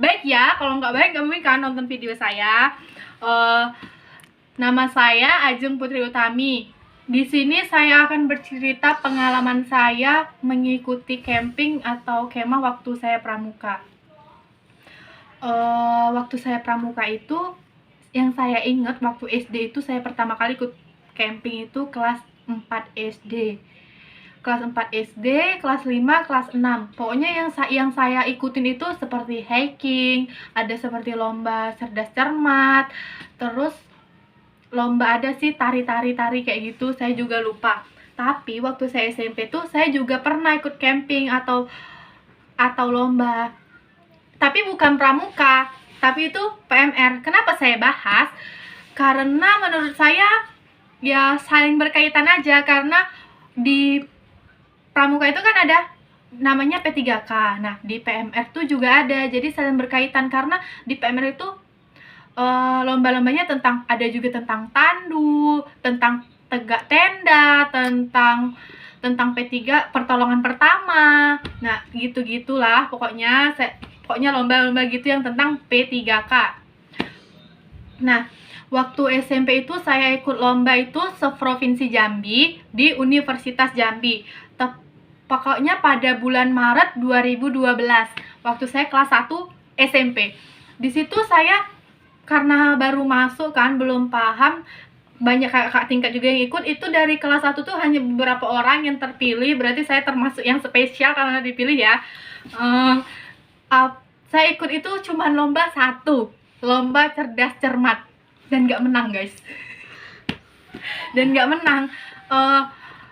baik ya. Kalau nggak baik, kamu kan nonton video saya. Nama saya Ajeng Putri Utami. Di sini saya akan bercerita pengalaman saya mengikuti camping atau kemah waktu saya pramuka. Waktu saya pramuka itu, yang saya ingat waktu SD itu saya pertama kali ikut camping itu kelas 4 SD. Kelas 4 SD, kelas 5, kelas 6. Pokoknya yang saya ikutin itu seperti hiking, ada seperti lomba cerdas cermat, terus lomba ada sih tari kayak gitu, saya juga lupa. Tapi waktu saya SMP tuh saya juga pernah ikut camping atau lomba. Tapi bukan pramuka, tapi itu PMR. Kenapa saya bahas? Karena menurut saya ya saling berkaitan aja, karena di pramuka itu kan ada namanya P3K. Nah, di PMR tuh juga ada. Jadi saling berkaitan karena di PMR itu lomba-lombanya ada juga tentang tandu, tentang tegak tenda, tentang P3 pertolongan pertama. Nah, gitu-gitulah pokoknya lomba-lomba gitu yang tentang P3K. Nah, waktu SMP itu saya ikut lomba itu seprovinsi Jambi di Universitas Jambi. Pokoknya pada bulan Maret 2012, waktu saya kelas 1 SMP. Di situ saya karena baru masuk kan, belum paham, banyak kakak tingkat juga yang ikut. Itu dari kelas 1 tuh hanya beberapa orang yang terpilih, berarti saya termasuk yang spesial karena dipilih ya. Saya ikut itu cuma lomba satu, lomba cerdas cermat, dan gak menang guys. Dan gak menang.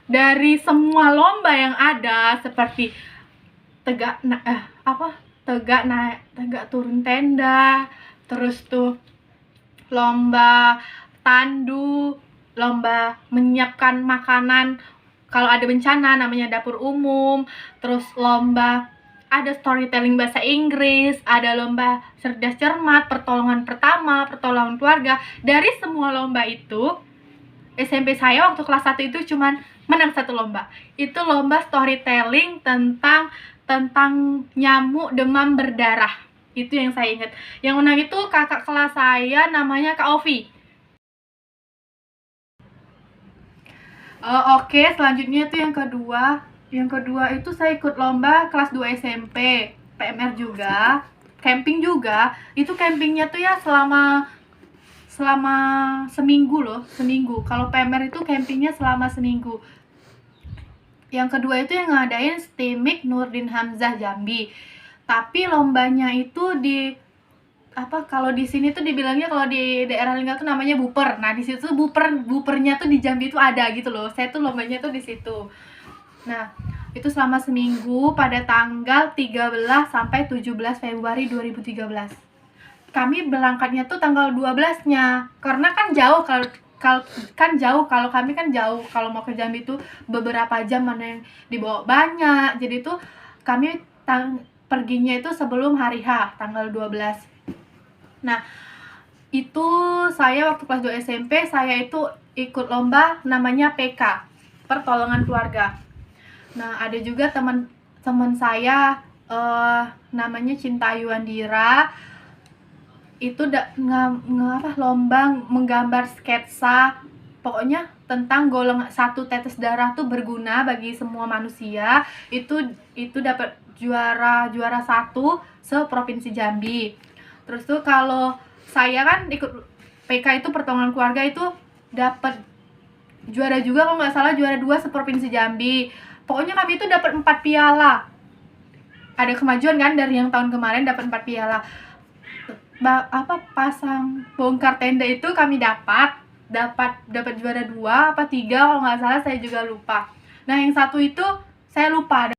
Dari semua lomba yang ada seperti tegak turun tenda, terus tuh lomba tandu, lomba menyiapkan makanan kalau ada bencana namanya dapur umum, terus lomba ada storytelling bahasa Inggris, ada lomba cerdas cermat, pertolongan pertama, pertolongan keluarga. Dari semua lomba itu SMP saya waktu kelas 1 itu cuman menang satu lomba. Itu lomba storytelling tentang nyamuk demam berdarah. Itu yang saya ingat. Yang menang itu kakak kelas saya, namanya Kak Ovi. Oke, selanjutnya itu yang kedua. Yang kedua itu saya ikut lomba kelas 2 SMP, PMR juga, camping juga. Itu campingnya tuh ya selama seminggu loh, seminggu. Kalau PMR itu campingnya selama seminggu. Yang kedua itu yang ngadain Stimik Nurdin Hamzah Jambi. Tapi lombanya itu kalau di sini tuh dibilangnya, kalau di daerah Lingga tuh namanya buper. Nah, di situ bupernya tuh di Jambi itu ada gitu loh. Saya tuh lombanya tuh di situ. Nah, itu selama seminggu pada tanggal 13 sampai 17 Februari 2013. Kami berangkatnya tuh tanggal 12-nya. Karena kan jauh, kalau kami kan jauh, kalau mau ke Jambi tuh beberapa jam, mana yang dibawa banyak. Jadi tuh kami perginya itu sebelum hari H, tanggal 12. Nah, itu saya waktu kelas 2 SMP, saya itu ikut lomba namanya PK, pertolongan keluarga. Nah, ada juga teman saya namanya Cinta Yuandira. Itu lomba menggambar sketsa, pokoknya tentang golongan satu tetes darah tuh berguna bagi semua manusia. Itu dapat juara 1 se-provinsi Jambi. Terus tuh kalau saya kan ikut PK itu pertolongan keluarga, itu dapat juara juga, kalau nggak salah juara 2 se-provinsi Jambi. Pokoknya kami itu dapat 4 piala. Ada kemajuan kan dari yang tahun kemarin, dapat 4 piala. Pasang bongkar tenda itu kami dapat juara 2 apa 3 kalau nggak salah, saya juga lupa. Nah, yang satu itu saya lupa.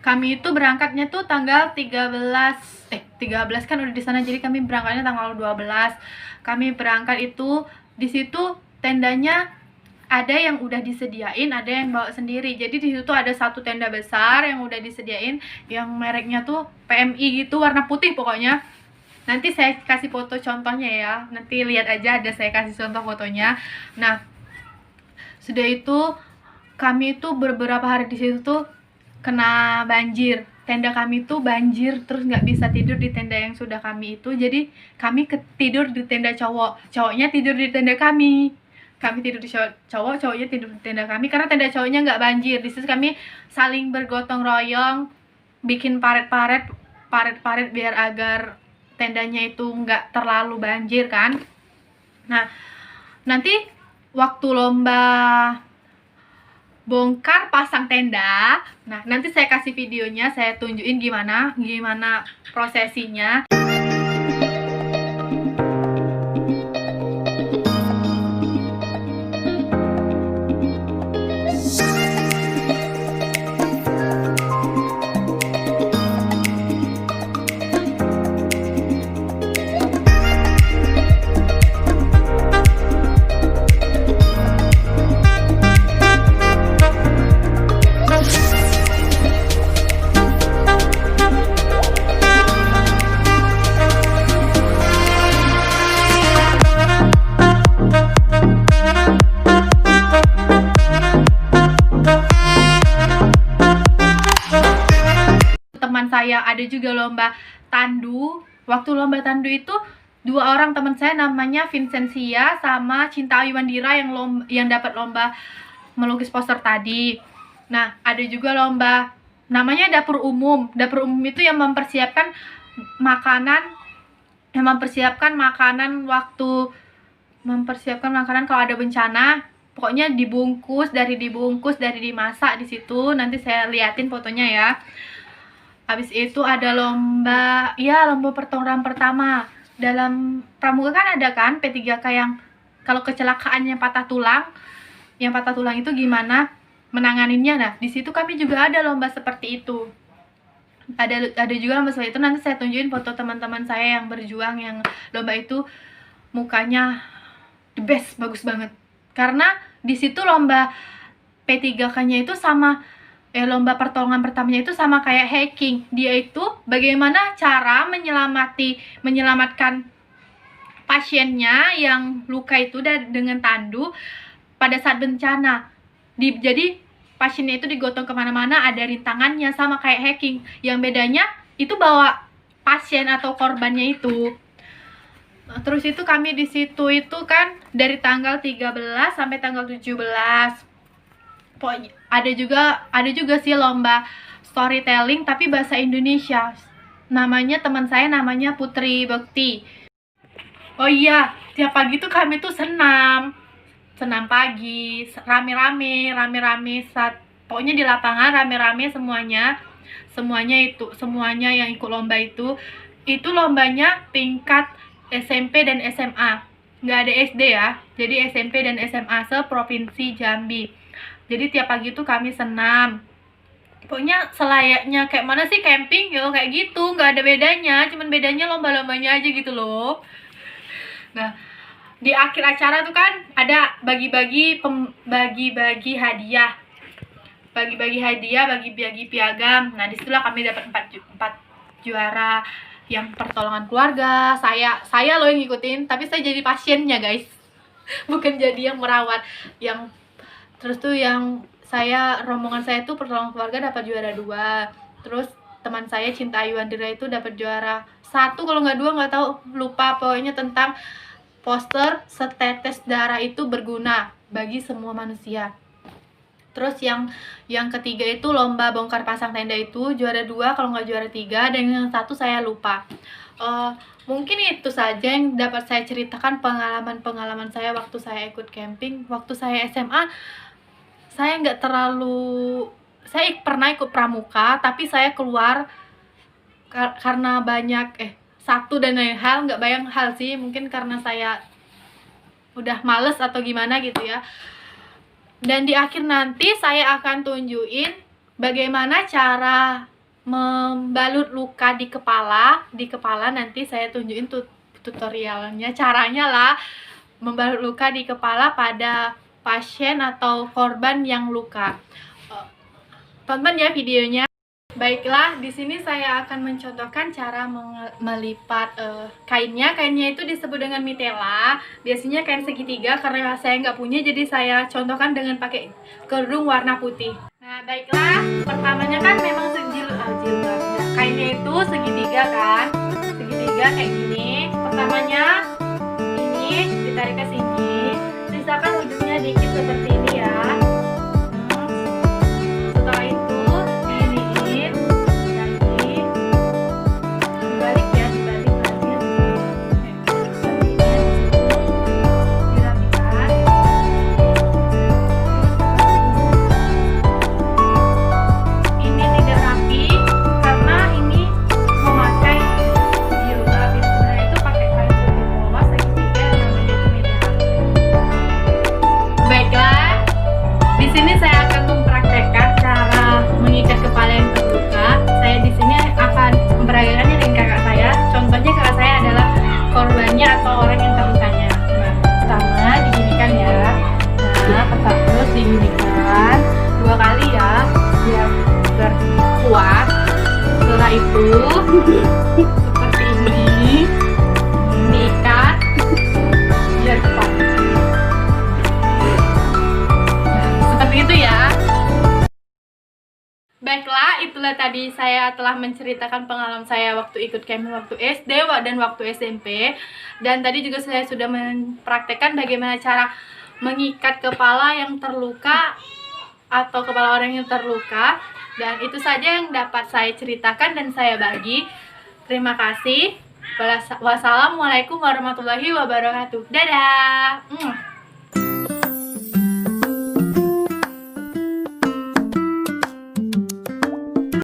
Kami itu berangkatnya tuh tanggal 13 kan udah di sana, jadi kami berangkatnya tanggal 12. Kami berangkat itu di situ tendanya ada yang udah disediain, ada yang bawa sendiri. Jadi di situ ada satu tenda besar yang udah disediain, yang mereknya tuh PMI gitu, warna putih pokoknya. Nanti saya kasih foto contohnya ya. Nanti lihat aja, ada saya kasih contoh fotonya. Nah, sudah itu kami itu beberapa hari di situ tuh kena banjir. Tenda kami tuh banjir, terus nggak bisa tidur di tenda yang sudah kami itu. Jadi kami tidur di tenda cowoknya tidur di tenda kami. Kami tidur di cowoknya tidur di tenda kami karena tenda cowoknya nggak banjir. Di situ kami saling bergotong royong, bikin paret biar agar tendanya itu nggak terlalu banjir kan. Nah, nanti waktu lomba bongkar pasang tenda, nah nanti saya kasih videonya, saya tunjukin gimana prosesinya. Teman saya ada juga lomba tandu. Waktu lomba tandu itu 2 orang teman saya namanya Vincentia sama Cinta Ayu Wandira yang dapat lomba melukis poster tadi. Nah, ada juga lomba namanya dapur umum. Dapur umum itu yang mempersiapkan makanan kalau ada bencana. Pokoknya dibungkus, dari dimasak di situ. Nanti saya liatin fotonya ya. Habis itu ada lomba pertempuran pertama. Dalam pramuka kan ada kan P3K yang kalau kecelakaannya patah tulang. Yang patah tulang itu gimana menanganinnya. Nah, di situ kami juga ada lomba seperti itu. Ada juga lomba seperti itu. Nanti saya tunjukin foto teman-teman saya yang berjuang yang lomba itu, mukanya the best, bagus banget. Karena di situ lomba P3K-nya itu sama lomba pertolongan pertamanya itu sama kayak hiking. Dia itu bagaimana cara menyelamatkan pasiennya yang luka itu dengan tandu pada saat bencana. Jadi pasiennya itu digotong kemana-mana, ada rintangannya sama kayak hiking. Yang bedanya itu bawa pasien atau korbannya itu. Nah, terus itu kami di situ itu kan dari tanggal 13 sampai tanggal 17. Pokoknya ada juga sih lomba storytelling tapi bahasa Indonesia. Teman saya namanya Putri Bekti. Oh iya, tiap pagi tuh kami tuh senam pagi, rame-rame pokoknya di lapangan rame-rame semuanya yang ikut lomba itu lombanya tingkat SMP dan SMA, nggak ada SD ya. Jadi SMP dan SMA se-Provinsi Jambi. Jadi tiap pagi tuh kami senam. Pokoknya selayaknya kayak mana sih camping ya, kayak gitu, nggak ada bedanya, cuman bedanya lomba-lombanya aja gitu loh. Nah, di akhir acara tuh kan ada bagi-bagi hadiah, bagi-bagi piagam. Nah, disitulah kami dapat 4 juara yang pertolongan keluarga. Saya loh yang ngikutin, tapi saya jadi pasiennya guys, bukan jadi yang merawat. Terus tuh rombongan saya tuh pertolongan keluarga dapat juara 2. Terus teman saya Cinta Ayu Wandira itu dapat juara 1 kalau nggak 2, nggak tahu, lupa. Pokoknya tentang poster setetes darah itu berguna bagi semua manusia. Terus yang ketiga itu lomba bongkar pasang tenda itu juara 2 kalau nggak juara 3, dan yang 1 saya lupa. Mungkin itu saja yang dapat saya ceritakan, pengalaman saya waktu saya ikut camping. Waktu saya SMA saya pernah ikut pramuka, tapi saya keluar karena banyak satu dan lain hal, nggak banyak hal sih, mungkin karena saya udah males atau gimana gitu ya. Dan di akhir nanti saya akan tunjukin bagaimana cara membalut luka di kepala. Nanti saya tunjukin tutorialnya, caranya lah membalut luka di kepala pada pasien atau korban yang luka. Tonton ya videonya. Baiklah, di sini saya akan mencontohkan cara melipat kainnya. Kainnya itu disebut dengan mitela. Biasanya kain segitiga, karena saya nggak punya, jadi saya contohkan dengan pakai kerudung warna putih. Nah, Baiklah, pertamanya kan memang jilbabnya kainnya itu segitiga kan, segitiga kayak gini. Pertamanya ini ditarik ke sini, sisakan ujungnya dikit seperti ini ya. Setelah itu diiniin lagi, dibalik ya, dibalik lagi, dirapikan. Ini tidak rapi karena ini memakai jilbab. Sebenarnya itu pakai kain putih polos segitiga yang namanya itu media. Baiklah, di sini saya akan mempraktekkan cara mengikat kepala yang terluka. Saya di sini akan memperagakannya dengan kakak saya. Contohnya kakak saya adalah korbannya atau orang yang terlukanya. Pertama diginikan ya. Nah, terus diginikan 2 kali ya, biar kuat. Setelah itu seperti ini, diikat biar kuat. Seperti itu ya. Baiklah, itulah tadi saya telah menceritakan pengalaman saya waktu ikut camping waktu SD dan waktu SMP. Dan tadi juga saya sudah mempraktekkan bagaimana cara mengikat kepala yang terluka atau kepala orang yang terluka. Dan itu saja yang dapat saya ceritakan dan saya bagi. Terima kasih. Wassalamualaikum warahmatullahi wabarakatuh. Dadah.